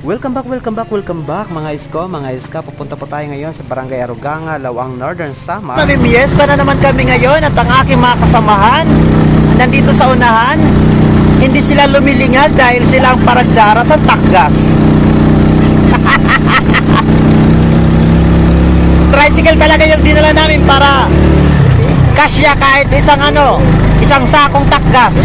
Welcome back mga iska. Pupunta po tayo ngayon sa Barangay Aruganga, Lawang, Northern Samar. Mamimiesta na naman kami ngayon at ang aking mga kasamahan nandito sa unahan. Hindi sila lumilingag dahil sila ang paragdara sa takgas. Tricycle talaga yung dinala namin para kasya kahit isang sakong takgas.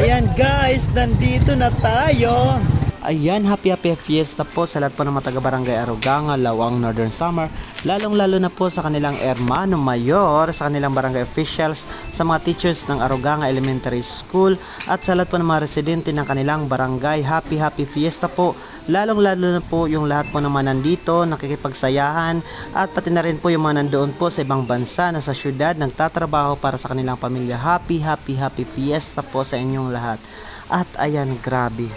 Ayan guys, nandito na tayo. Ayan, happy fiesta po sa lahat po ng mga taga-Barangay Aruganga, Lawang, Northern Samar. Lalong-lalo na po sa kanilang hermano mayor, sa kanilang barangay officials, sa mga teachers ng Aruganga Elementary School, at sa lahat po ng mga residente ng kanilang barangay. Happy fiesta po. Lalong-lalo na po yung lahat po naman nandito, nakikipagsayahan, at pati na rin po yung mga nandoon po sa ibang bansa na sa syudad, nagtatrabaho para sa kanilang pamilya. Happy fiesta po sa inyong lahat. At ayan, grabe.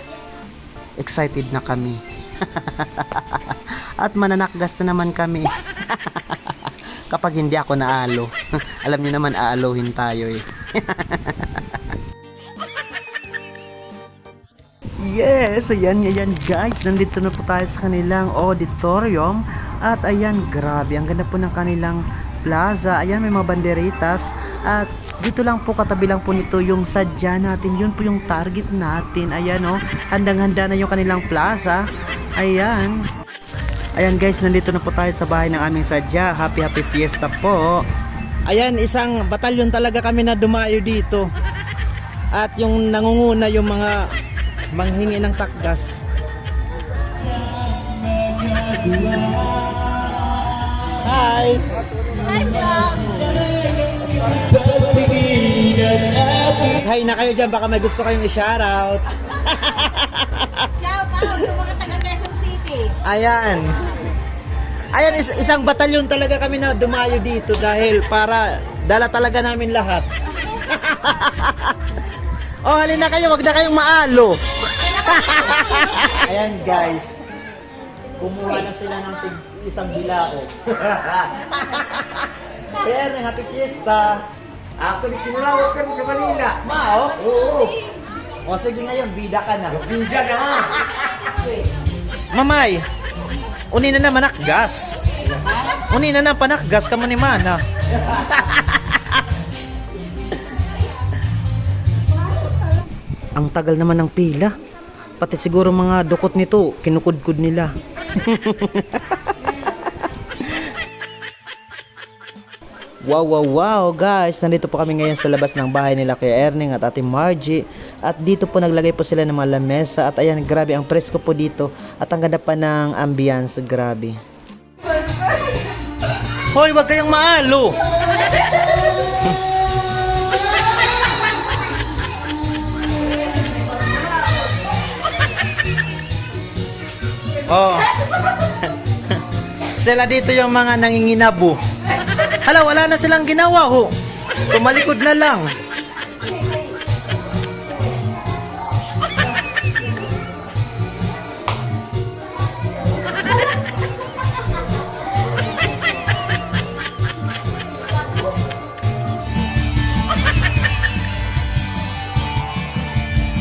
Excited na kami. At mananakgas na naman kami. Kapag hindi ako naalo. Alam niyo naman, aalohin tayo eh. Yes, ayan guys. Nandito na po tayo sa kanilang auditorium. At ayan, grabe. Ang ganda po ng kanilang plaza. Ayan, may mga banderitas. At dito lang po, katabi lang po nito yung sadya natin. Yun po yung target natin. Ayan o, handang-handa na yung kanilang plaza. Ayan. Ayan guys, nandito na po tayo sa bahay ng aming sadya. Happy fiesta po. Ayan, isang batalyon talaga kami na dumayo dito. At yung nangunguna yung mga manghingi ng takgas. Hi! Hi, vlog! Hi na kayo dyan, baka may gusto kayong i-shoutout. Shout out sa mga taga Quezon City. Ayan. Ayan, isang batalyon talaga kami na dumayo dito dahil para dala talaga namin lahat. Oh, halina kayo, wag na kayong maalo. Ayan guys, kumuha na sila ng isang bilao. Pero happy fiesta. Ako di kinulaw ka sa Manila. Mao? Oo. O sige ngayon, bida ka na. Bida na. Mamay, uni na naman nakgas. Uni na naman panakgas ka mo ni Mana. Ang tagal naman ng pila. Pati siguro mga dukot nito, kinukudkud nila. Wow guys, nandito po kami ngayon sa labas ng bahay nila Kuya Erning at Ate Margie. At dito po naglagay po sila ng mga lamesa. At ayan, grabe, ang presko po dito. At ang ganda pa ng ambience, grabe. Hoy, wag kayong maalo. Oh. Sila dito yung mga nanginginabo. Hala, wala na silang ginawa ho. Tumalikod na lang.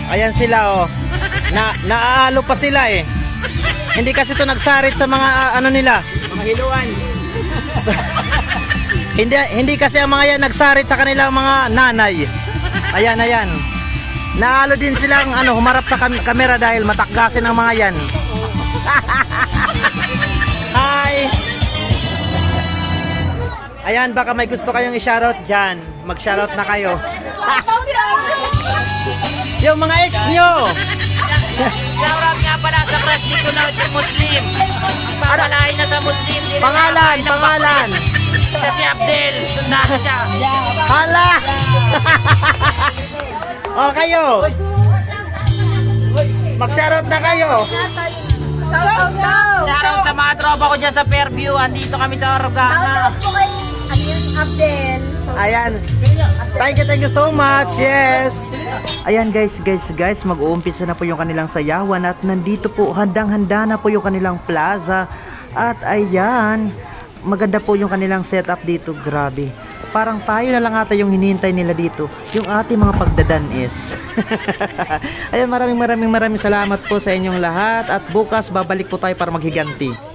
Ayan sila oh. Naaalo pa sila eh. Hindi kasi to nagsarit sa mga ano nila. Mga hiluan. Hindi kasi ang mga yan nagsarit sa kanilang mga nanay. Ayan. Naalo din silang humarap sa kamera dahil matakgasin ang mga yan. Hi! Ayan, baka may gusto kayong i-shoutout dyan. Mag-shoutout na kayo. Yung mga ex nyo! Shoutout nga pala sa crush ni Kunal, Muslim. Papalain na sa Muslim. Pangalan! Siya si Abdel. Sundan siya. Hala! O kayo! Mag-shoutout na kayo! Shoutout sa mga tropa ko dyan sa Fairview. Andito kami sa Aruganga. Shoutout po kay Abdel. Ayan. Thank you so much. Yes. Ayan guys, mag-uumpisa na po yung kanilang sayawan. At nandito po, handang-handa na po yung kanilang plaza. At ayan, maganda po yung kanilang setup dito, grabe. Parang tayo na lang ata yung hinihintay nila dito, yung ating mga pagdadanis. Ayan, maraming salamat po sa inyong lahat at bukas babalik po tayo para maghiganti.